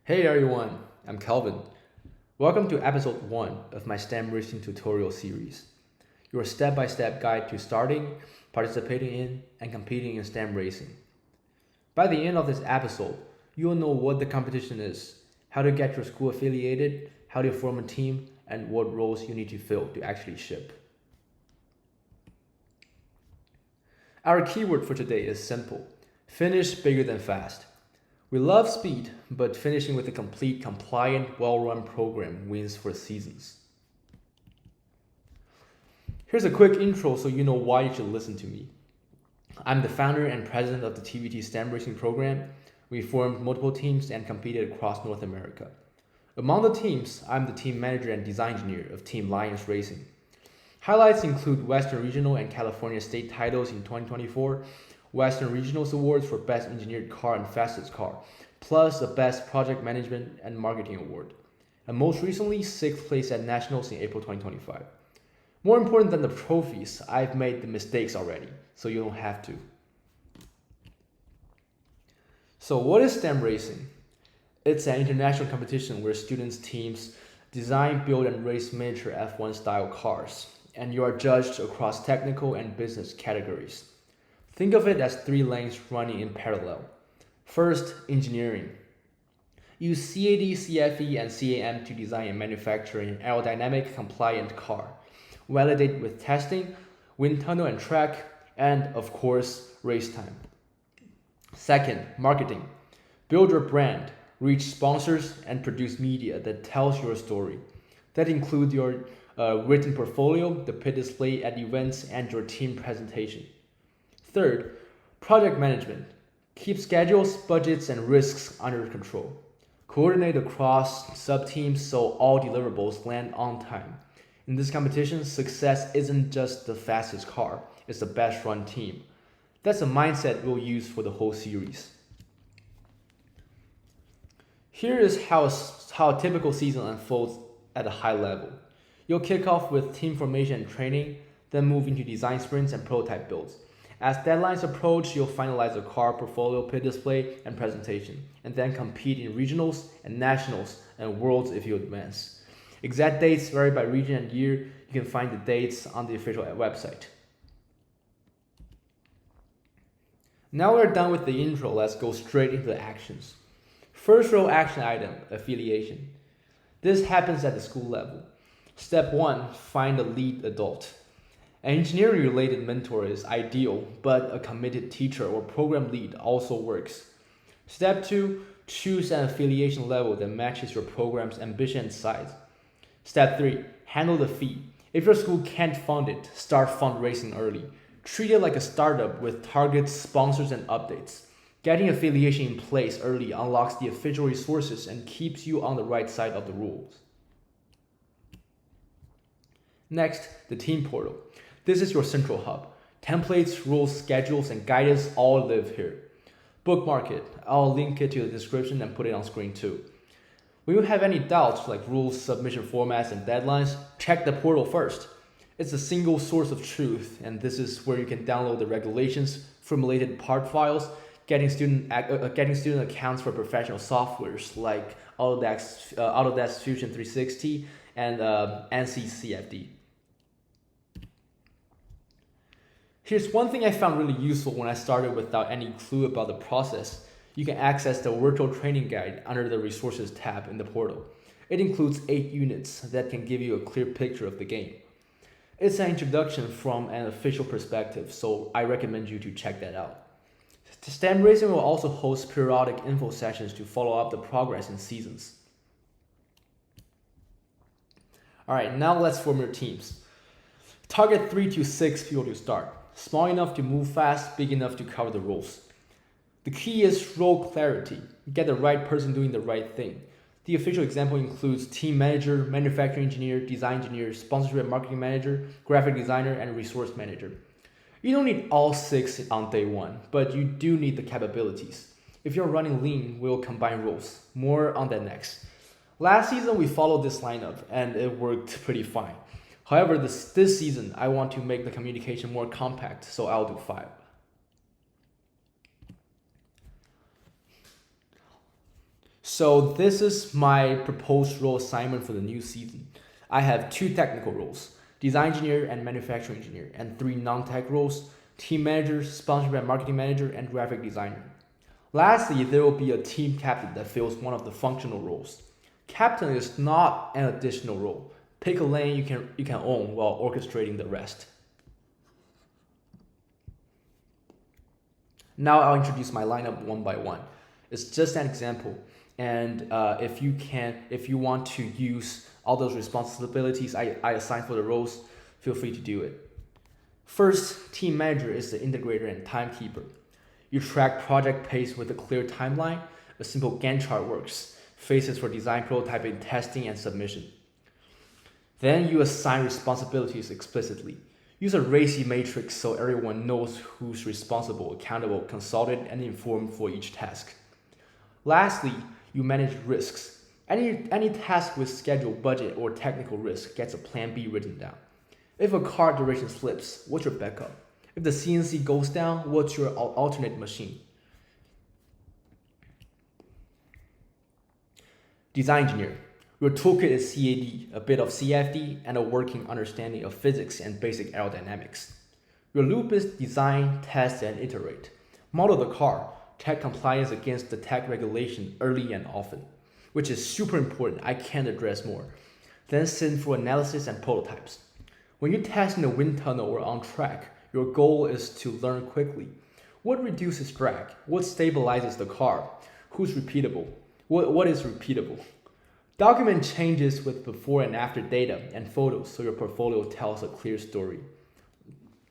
Hey everyone, I'm Calvin. Welcome to episode 1 of my STEM racing tutorial series, your step-by-step guide to starting, participating in, and competing in STEM racing. By the end of this episode, you will know what the competition is, how to get your school affiliated, how to form a team, and what roles you need to fill to actually ship. Our keyword for today is simple: finish bigger than fast. We love speed, but finishing with a complete, compliant, well-run program wins for seasons. Here's a quick intro so you know why you should listen to me. I'm the founder and president of the TVT STEM Racing program. We formed multiple teams and competed across North America. Among the teams, I'm the team manager and design engineer of Team Lions Racing. Highlights include Western Regional and California State titles in 2024, Western Regionals Awards for Best Engineered Car and Fastest Car, plus a Best Project Management and Marketing Award. And most recently, 6th place at Nationals in April 2025. More important than the trophies, I've made the mistakes already, so you don't have to. So what is STEM racing? It's an international competition where students' teams design, build, and race miniature F1 style cars, and you are judged across technical and business categories. Think of it as 3 lanes running in parallel. First, engineering. Use CAD, CFE, and CAM to design and manufacture an aerodynamic compliant car. Validate with testing, wind tunnel and track, and of course, race time. Second, marketing. Build your brand, reach sponsors, and produce media that tells your story. That includes your written portfolio, the pit display at events, and your team presentation. Third, project management. Keep schedules, budgets, and risks under control. Coordinate across sub-teams so all deliverables land on time. In this competition, success isn't just the fastest car, it's the best run team. That's a mindset we'll use for the whole series. Here is how a typical season unfolds at a high level. You'll kick off with team formation and training, then move into design sprints and prototype builds. As deadlines approach, you'll finalize a car portfolio, pit display, and presentation, and then compete in regionals and nationals and worlds if you advance. Exact dates vary by region and year. You can find the dates on the official website. Now we're done with the intro, let's go straight into the actions. First row action item, affiliation. This happens at the school level. Step 1, find a lead adult. An engineering-related mentor is ideal, but a committed teacher or program lead also works. Step 2, choose an affiliation level that matches your program's ambition and size. Step 3, handle the fee. If your school can't fund it, start fundraising early. Treat it like a startup with targets, sponsors, and updates. Getting affiliation in place early unlocks the official resources and keeps you on the right side of the rules. Next, the team portal. This is your central hub. Templates, rules, schedules, and guidance all live here. Bookmark it. I'll link it to the description and put it on screen too. When you have any doubts like rules, submission formats, and deadlines, check the portal first. It's a single source of truth, and this is where you can download the regulations, formulated part files, getting student accounts for professional softwares like Autodesk Fusion 360 and ANSYS CFD. Here's one thing I found really useful when I started without any clue about the process. You can access the virtual training guide under the resources tab in the portal. It includes 8 units that can give you a clear picture of the game. It's an introduction from an official perspective, so I recommend you to check that out. STEM Racing will also host periodic info sessions to follow up the progress in seasons. Alright, now let's form your teams. Target 3 to 6 people to start. Small enough to move fast, big enough to cover the roles. The key is role clarity. Get the right person doing the right thing. The official example includes team manager, manufacturing engineer, design engineer, sponsorship and marketing manager, graphic designer, and resource manager. You don't need all 6 on day 1, but you do need the capabilities. If you're running lean, we'll combine roles. More on that next. Last season, we followed this lineup, and it worked pretty fine. However, this season, I want to make the communication more compact, so I'll do 5. So this is my proposed role assignment for the new season. I have two technical roles, design engineer and manufacturing engineer, and three non-tech roles, team manager, sponsorship and marketing manager, and graphic designer. Lastly, there will be a team captain that fills one of the functional roles. Captain is not an additional role. Pick a lane you can own while orchestrating the rest. Now I'll introduce my lineup one by one. It's just an example, and if you want to use all those responsibilities I assigned for the roles, feel free to do it. First, team manager is the integrator and timekeeper. You track project pace with a clear timeline. A simple Gantt chart works. Phases for design, prototyping, testing, and submission. Then you assign responsibilities explicitly. Use a RACI matrix so everyone knows who's responsible, accountable, consulted, and informed for each task. Lastly, you manage risks. Any task with schedule, budget, or technical risk gets a plan B written down. If a car duration slips, what's your backup? If the CNC goes down, what's your alternate machine? Design engineer. Your toolkit is CAD, a bit of CFD, and a working understanding of physics and basic aerodynamics. Your loop is design, test, and iterate. Model the car, check compliance against the tech regulation early and often, which is super important. I can't address more. Then send for analysis and prototypes. When you test in a wind tunnel or on track, your goal is to learn quickly. What reduces drag? What stabilizes the car? Who's repeatable? What is repeatable? Document changes with before and after data and photos so your portfolio tells a clear story.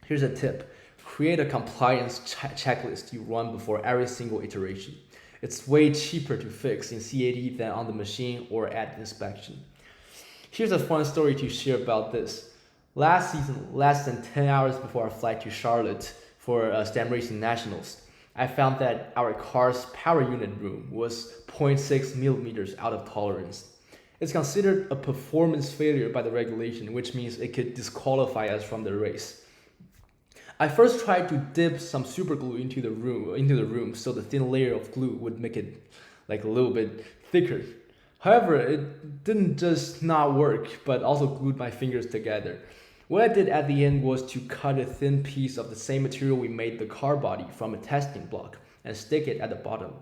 Here's a tip. Create a compliance checklist you run before every single iteration. It's way cheaper to fix in CAD than on the machine or at inspection. Here's a fun story to share about this. Last season, less than 10 hours before our flight to Charlotte for STEM Racing Nationals, I found that our car's power unit room was 0.6 millimeters out of tolerance. It's considered a performance failure by the regulation, which means it could disqualify us from the race. I first tried to dip some super glue into the room so the thin layer of glue would make it like a little bit thicker. However, it didn't just not work, but also glued my fingers together. What I did at the end was to cut a thin piece of the same material we made the car body from a testing block and stick it at the bottom.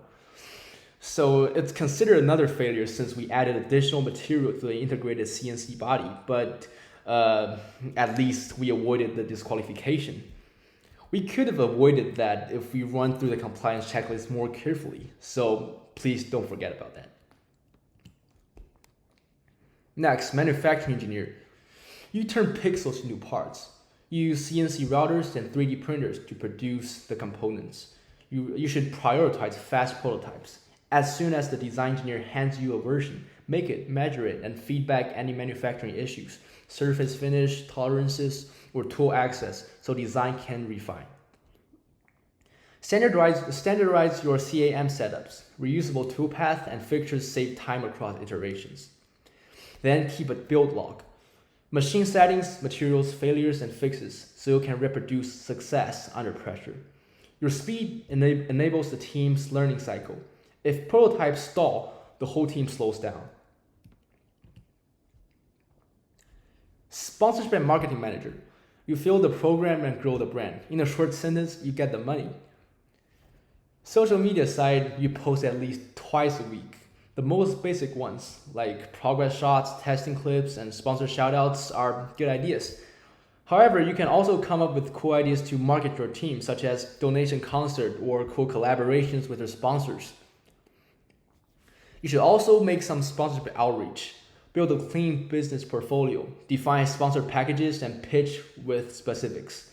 So it's considered another failure since we added additional material to the integrated CNC body, but at least we avoided the disqualification. We could have avoided that if we run through the compliance checklist more carefully, so please don't forget about that. Next, manufacturing engineer. You turn pixels into parts. You use CNC routers and 3D printers to produce the components. You should prioritize fast prototypes. As soon as the design engineer hands you a version, make it, measure it, and feedback any manufacturing issues, surface finish, tolerances, or tool access, so design can refine. Standardize your CAM setups. Reusable toolpath and fixtures save time across iterations. Then keep a build log. Machine settings, materials, failures, and fixes, so you can reproduce success under pressure. Your speed enables the team's learning cycle. If prototypes stall, the whole team slows down. Sponsorship and marketing manager. You fill the program and grow the brand. In a short sentence, you get the money. Social media side, you post at least twice a week. The most basic ones, like progress shots, testing clips, and sponsor shoutouts, are good ideas. However, you can also come up with cool ideas to market your team, such as donation concert or cool collaborations with your sponsors. You should also make some sponsorship outreach. Build a clean business portfolio. Define sponsored packages and pitch with specifics.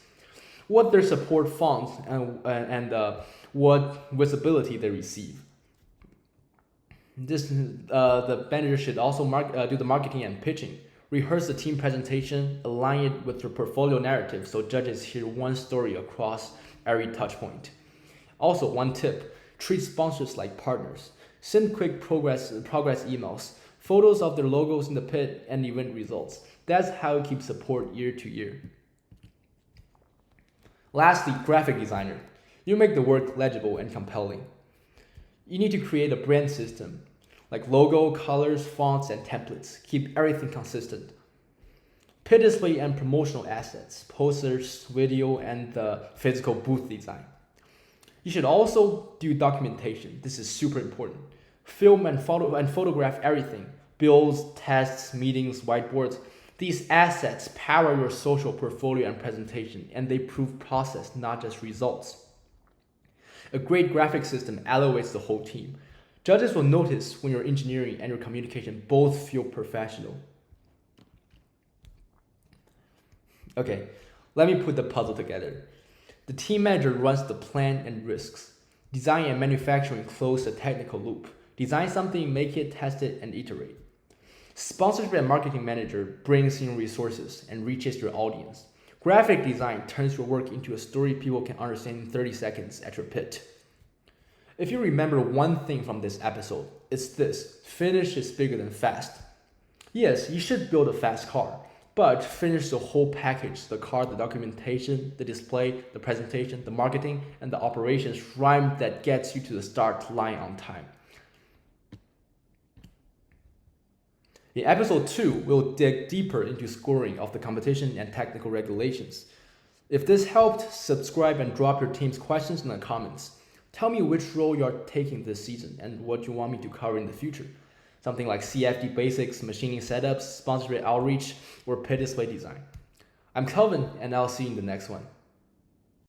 What their support funds and what visibility they receive. The manager should also do the marketing and pitching. Rehearse the team presentation, align it with your portfolio narrative so judges hear one story across every touch point. Also, one tip, treat sponsors like partners. Send quick progress emails, photos of their logos in the pit, and event results. That's how you keep support year to year. Lastly, graphic designer. You make the work legible and compelling. You need to create a brand system. like logo, colors, fonts, and templates. Keep everything consistent. Pit display and promotional assets, posters, video, and the physical booth design. You should also do documentation. This is super important. Film and photograph everything. Bills, tests, meetings, whiteboards. These assets power your social portfolio and presentation, and they prove process, not just results. A great graphic system elevates the whole team. Judges will notice when your engineering and your communication both feel professional. Okay, let me put the puzzle together. The team manager runs the plan and risks. Design and manufacturing close the technical loop. Design something, make it, test it, and iterate. Sponsorship and marketing manager brings in resources and reaches your audience. Graphic design turns your work into a story people can understand in 30 seconds at your pit. If you remember one thing from this episode, it's this: finish is bigger than fast. Yes, you should build a fast car, but finish the whole package: the car, the documentation, the display, the presentation, the marketing, and the operations rhyme that gets you to the start line on time. In episode 2, we'll dig deeper into scoring of the competition and technical regulations. If this helped, subscribe and drop your team's questions in the comments. Tell me which role you're taking this season and what you want me to cover in the future. Something like CFD basics, machining setups, sponsorship outreach, or pit display design. I'm Kelvin, and I'll see you in the next one.